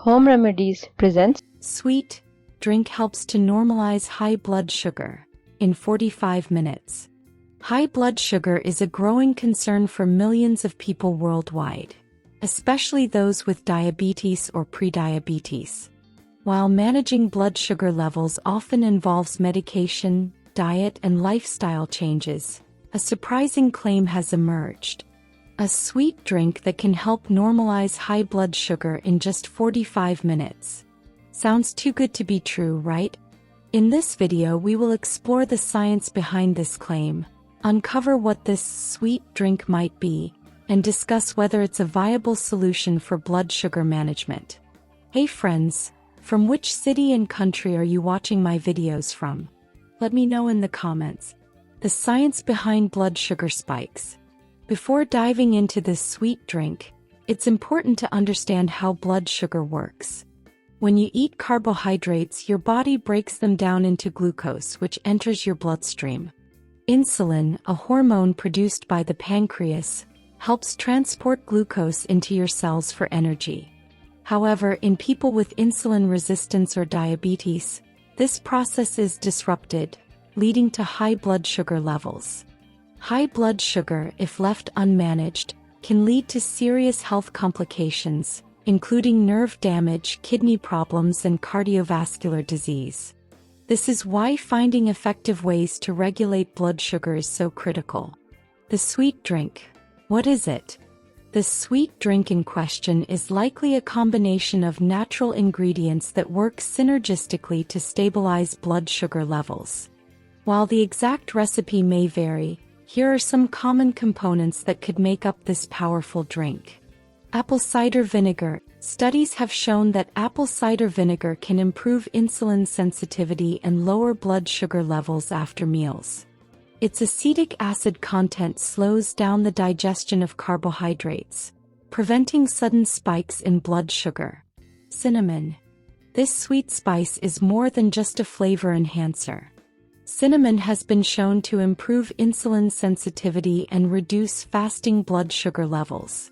Home Remedies presents Sweet drink helps to normalize high blood sugar in 45 minutes. High blood sugar is a growing concern for millions of people worldwide, especially those with diabetes or prediabetes. While managing blood sugar levels often involves medication, diet, and lifestyle changes, a surprising claim has emerged. A sweet drink that can help normalize high blood sugar in just 45 minutes. Sounds too good to be true, right? In this video we will explore the science behind this claim, uncover what this sweet drink might be, and discuss whether it's a viable solution for blood sugar management. Hey friends, from which city and country are you watching my videos from? Let me know in the comments. The science behind blood sugar spikes. Before diving into this sweet drink, it's important to understand how blood sugar works. When you eat carbohydrates, your body breaks them down into glucose, which enters your bloodstream. Insulin, a hormone produced by the pancreas, helps transport glucose into your cells for energy. However, in people with insulin resistance or diabetes, this process is disrupted, leading to high blood sugar levels. High blood sugar, if left unmanaged, can lead to serious health complications, including nerve damage, kidney problems, and cardiovascular disease. This is why finding effective ways to regulate blood sugar is so critical. The sweet drink. What is it? The sweet drink in question is likely a combination of natural ingredients that work synergistically to stabilize blood sugar levels. While the exact recipe may vary, here are some common components that could make up this powerful drink. Apple cider vinegar. Studies have shown that apple cider vinegar can improve insulin sensitivity and lower blood sugar levels after meals. Its acetic acid content slows down the digestion of carbohydrates, preventing sudden spikes in blood sugar. Cinnamon. This sweet spice is more than just a flavor enhancer. Cinnamon has been shown to improve insulin sensitivity and reduce fasting blood sugar levels.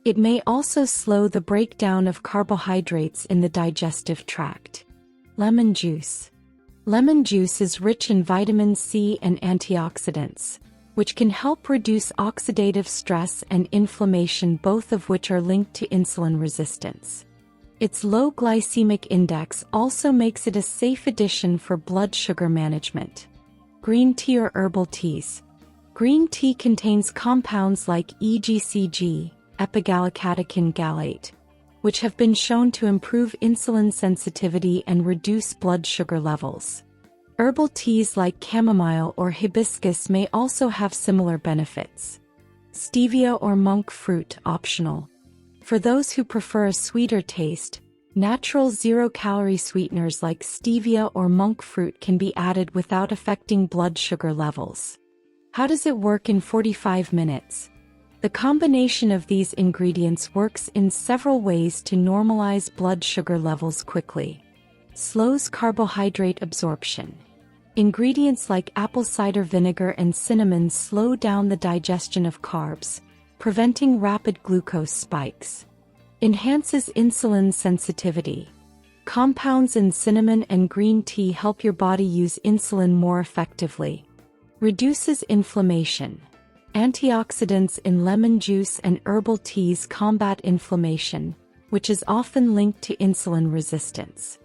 It may also slow the breakdown of carbohydrates in the digestive tract. Lemon juice. Lemon juice is rich in vitamin C and antioxidants, which can help reduce oxidative stress and inflammation, both of which are linked to insulin resistance. Its low glycemic index also makes it a safe addition for blood sugar management. Green tea or herbal teas. Green tea contains compounds like EGCG, epigallocatechin gallate, which have been shown to improve insulin sensitivity and reduce blood sugar levels. Herbal teas like chamomile or hibiscus may also have similar benefits. Stevia or monk fruit optional. For those who prefer a sweeter taste, natural zero-calorie sweeteners like stevia or monk fruit can be added without affecting blood sugar levels. How does it work in 45 minutes? The combination of these ingredients works in several ways to normalize blood sugar levels quickly. Slows carbohydrate absorption. Ingredients like apple cider vinegar and cinnamon slow down the digestion of carbs, preventing rapid glucose spikes. Enhances insulin sensitivity. Compounds in cinnamon and green tea help your body use insulin more effectively. Reduces inflammation. Antioxidants in lemon juice and herbal teas combat inflammation, which is often linked to insulin resistance.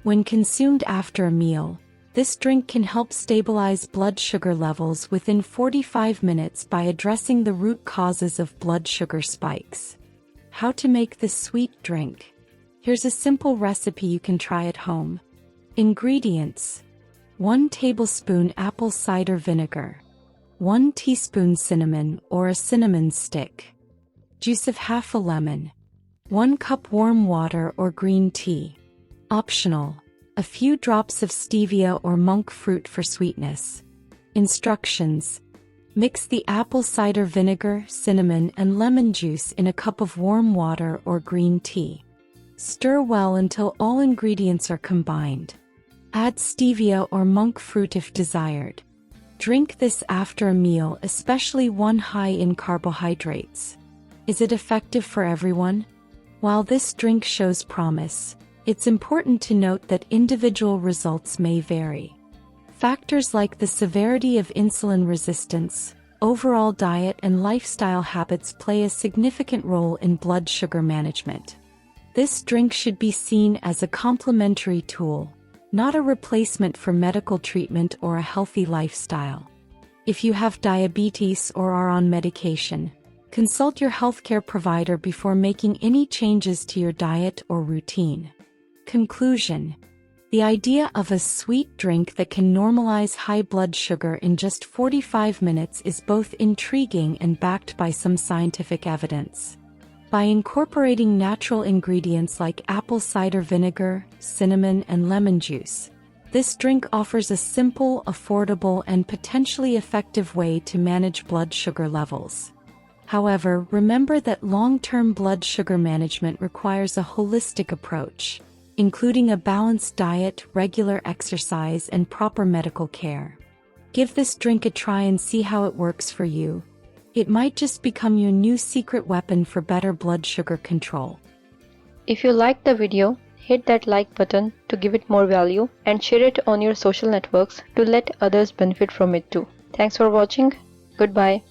When consumed after a meal, this drink can help stabilize blood sugar levels within 45 minutes by addressing the root causes of blood sugar spikes. How to make this sweet drink? Here's a simple recipe you can try at home. Ingredients: 1 tablespoon apple cider vinegar, 1 teaspoon cinnamon or a cinnamon stick, juice of half a lemon, 1 cup warm water or green tea. Optional: a few drops of stevia or monk fruit for sweetness. Instructions: mix the apple cider vinegar, cinnamon, and lemon juice in a cup of warm water or green tea. Stir well until all ingredients are combined. Add stevia or monk fruit if desired. Drink this after a meal, especially one high in carbohydrates. Is it effective for everyone? While this drink shows promise, it's important to note that individual results may vary. Factors like the severity of insulin resistance, overall diet, and lifestyle habits play a significant role in blood sugar management. This drink should be seen as a complementary tool, not a replacement for medical treatment or a healthy lifestyle. If you have diabetes or are on medication, consult your healthcare provider before making any changes to your diet or routine. Conclusion: the idea of a sweet drink that can normalize high blood sugar in just 45 minutes is both intriguing and backed by some scientific evidence. By incorporating natural ingredients like apple cider vinegar, cinnamon, and lemon juice, this drink offers a simple, affordable, and potentially effective way to manage blood sugar levels. However, remember that long-term blood sugar management requires a holistic approach, including a balanced diet, regular exercise, and proper medical care. Give this drink a try and see how it works for you. It might just become your new secret weapon for better blood sugar control. If you liked the video, hit that like button to give it more value and share it on your social networks to let others benefit from it too. Thanks for watching. Goodbye.